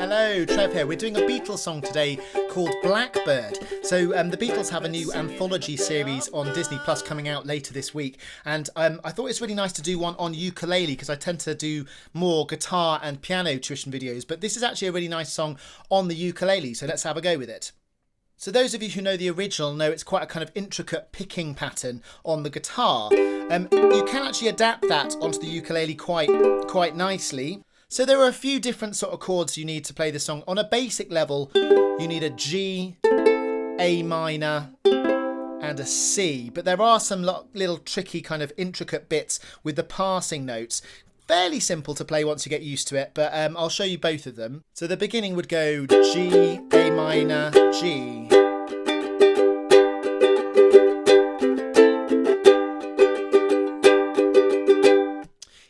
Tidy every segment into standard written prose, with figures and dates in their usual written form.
Hello, Trev here. We're doing a Beatles song today called Blackbird. So the Beatles have a new anthology series on Disney Plus coming out later this week. And I thought it's really nice to do one on ukulele because I tend to do more guitar and piano tuition videos. But this is actually a really nice song on the ukulele. So let's have a go with it. So those of you who know the original know it's quite a kind of intricate picking pattern on the guitar. You can actually adapt that onto the ukulele quite nicely. So there are a few different sort of chords you need to play this song. On a basic level, you need a G, A minor, and a C. But there are some little tricky kind of intricate bits with the passing notes. Fairly simple to play once you get used to it, but I'll show you both of them. So the beginning would go G, A minor, G.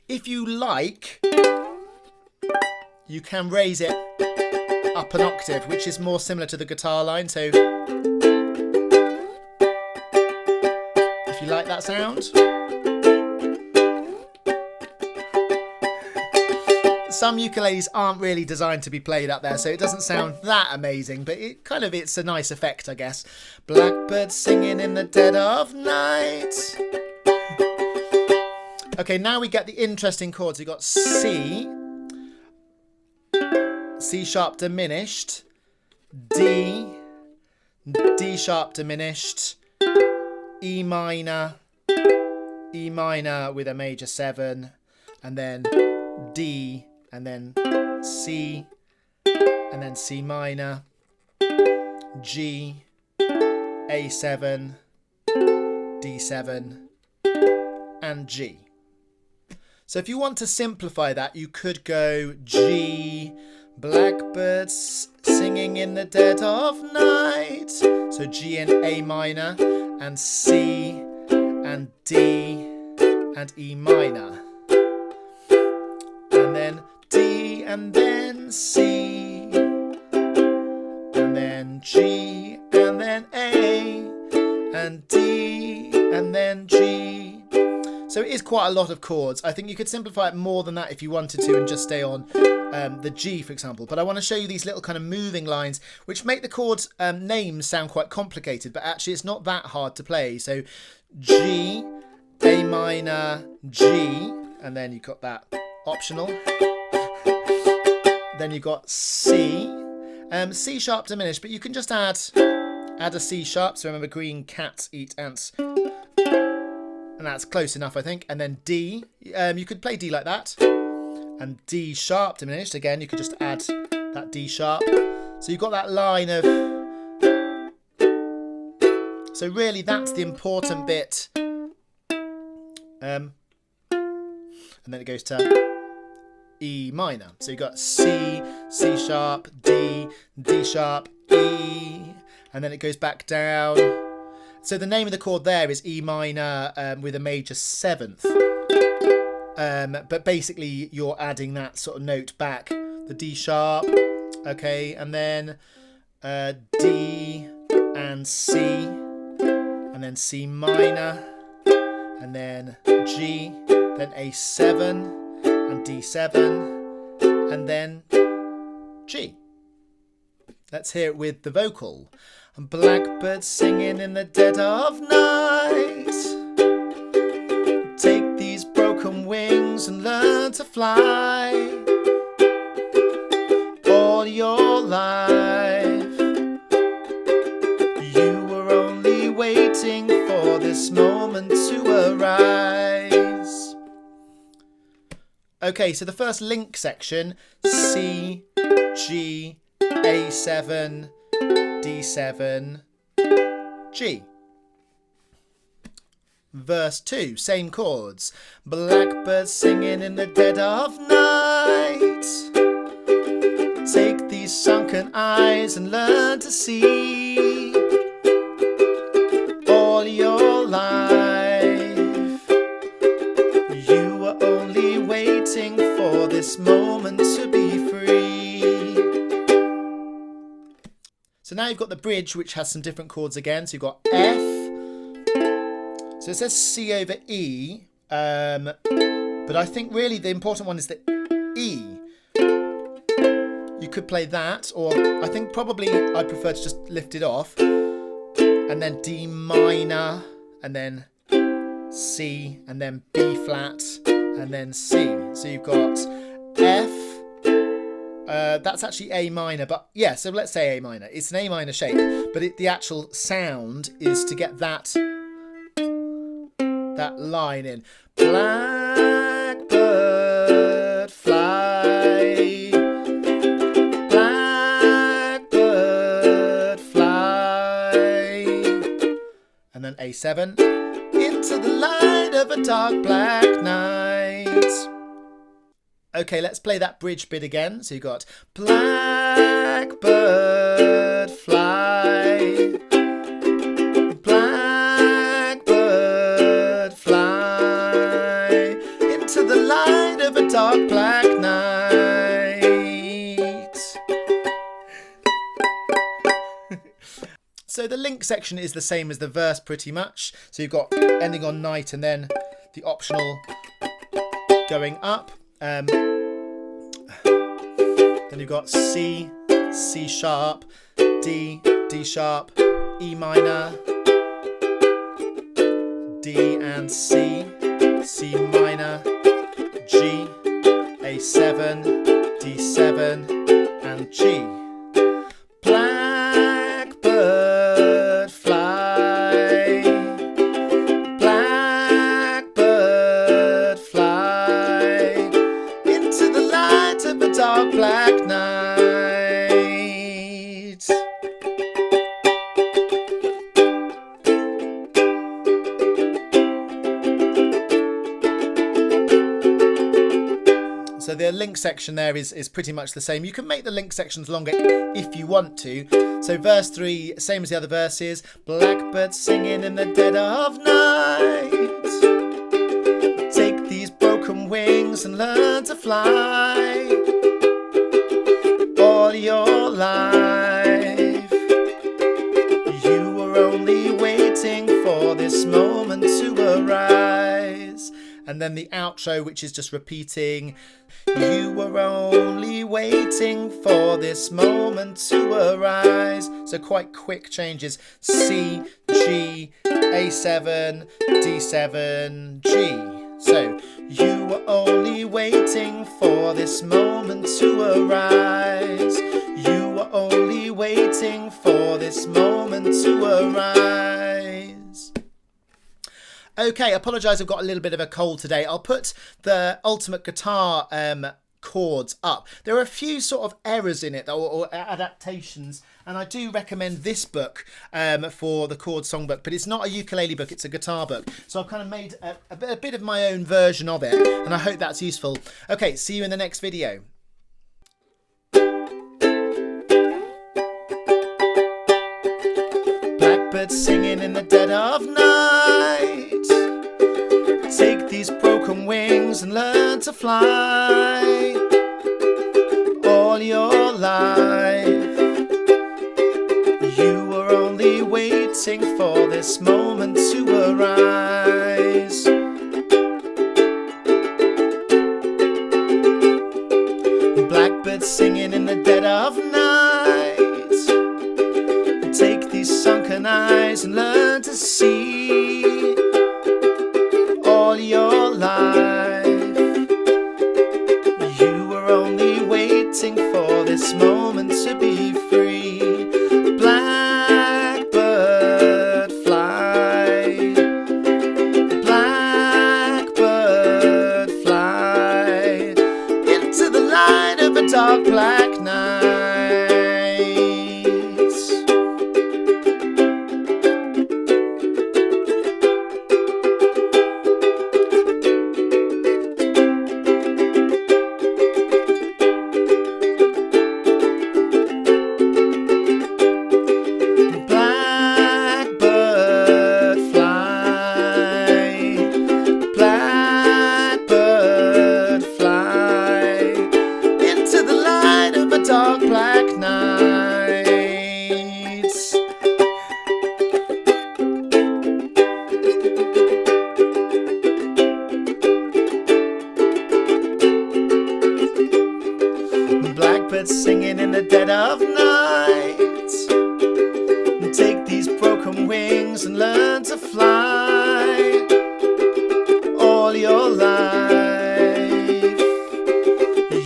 If you like, you can raise it up an octave, which is more similar to the guitar line. So if you like that sound. Some ukuleles aren't really designed to be played up there, so it doesn't sound that amazing, but it's a nice effect, I guess. Blackbird singing in the dead of night. Okay, now we get the interesting chords. We've got C, C sharp diminished, D, D sharp diminished, E minor with a major 7, and then D, and then C, and then C minor, G, A7, D7, and G. So if you want to simplify that, you could go G, blackbirds singing in the dead of night. So G and A minor, and C, and D, and E minor. And then D, and then C, and then G, and then A, and D, and then G. So it is quite a lot of chords. I think you could simplify it more than that if you wanted to and just stay on the G, for example. But I want to show you these little kind of moving lines which make the chord names sound quite complicated, but actually it's not that hard to play. So G, A minor, G, and then you've got that optional. Then you've got C, C sharp diminished, but you can just add a C sharp. So remember, green cats eat ants. And that's close enough, I think. And then D, you could play D like that. And D sharp diminished. Again, you could just add that D sharp. So you've got that line of... So really, that's the important bit. And then it goes to E minor. So you've got C, C sharp, D, D sharp, E. And then it goes back down. So the name of the chord there is E minor with a major 7th. But basically you're adding that sort of note back. The D sharp, okay, and then D and C, and then C minor, and then G, then A7, and D7, and then G. Let's hear it with the vocal. And blackbird singing in the dead of night. Take these broken wings and learn to fly. All your life you were only waiting for this moment to arise. Okay, so the first link section, C, G, A7, D7, G. Verse 2, same chords. Blackbird singing in the dead of night. Take these sunken eyes and learn to see. All your life you were only waiting for this moment to be free. So now you've got the bridge, which has some different chords again. So you've got F. So it says C over E. But I think really the important one is the E. You could play that, or I think probably I prefer to just lift it off, and then D minor, and then C, and then B flat, and then C. So you've got F, that's actually A minor, but yeah, so let's say A minor. It's an A minor shape, but the actual sound is to get that line in. Blackbird fly, blackbird fly, and then A7, into the light of a dark black night. Okay, let's play that bridge bit again. So you've got blackbird fly, blackbird fly, into the light of a dark black night. So the link section is the same as the verse pretty much. So you've got ending on night and then the optional going up. Then you've got C, C sharp, D, D sharp, E minor, D and C, C minor, G, A7, D7 and G. Blackbird fly, blackbird fly, into the light of a dark black night. So the link section there is pretty much the same. You can make the link sections longer if you want to. So verse 3, same as the other verses. Blackbird singing in the dead of night. Take these broken wings and learn to fly. All your life you were only waiting for this moment to arise. And then the outro, which is just repeating. You were only waiting for this moment to arise. So quite quick changes. C, G, A7, D7, G. So you were only waiting for this moment to arise. You were only waiting for this moment to arise. Okay, apologise, I've got a little bit of a cold today. I'll put the Ultimate Guitar chords up. There are a few sort of errors in it or adaptations, and I do recommend this book for the chord songbook, but it's not a ukulele book, it's a guitar book. So I've kind of made a bit of my own version of it, and I hope that's useful. Okay, see you in the next video. Blackbird singing in the dead of night. Take these broken wings and learn to fly. All your life you were only waiting for this moment to arise. Blackbird singing in the dead of night. Take these sunken eyes and learn to see. All your life you were only waiting for this moment to be free. Blackbird fly, blackbird fly, into the light of a dark black night. Dark black the dead of night. Take these broken wings and learn to fly all your life.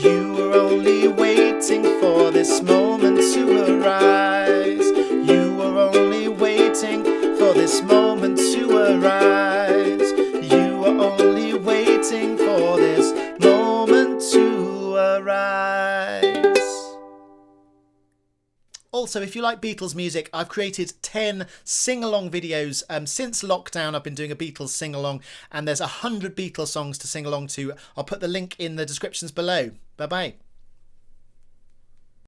You were only waiting for this moment to arise. You were only waiting for this moment to arise. You were only waiting for this moment to arise. Also, if you like Beatles music, I've created 10 sing-along videos. Since lockdown, I've been doing a Beatles sing-along, and there's 100 Beatles songs to sing along to. I'll put the link in the descriptions below. Bye-bye.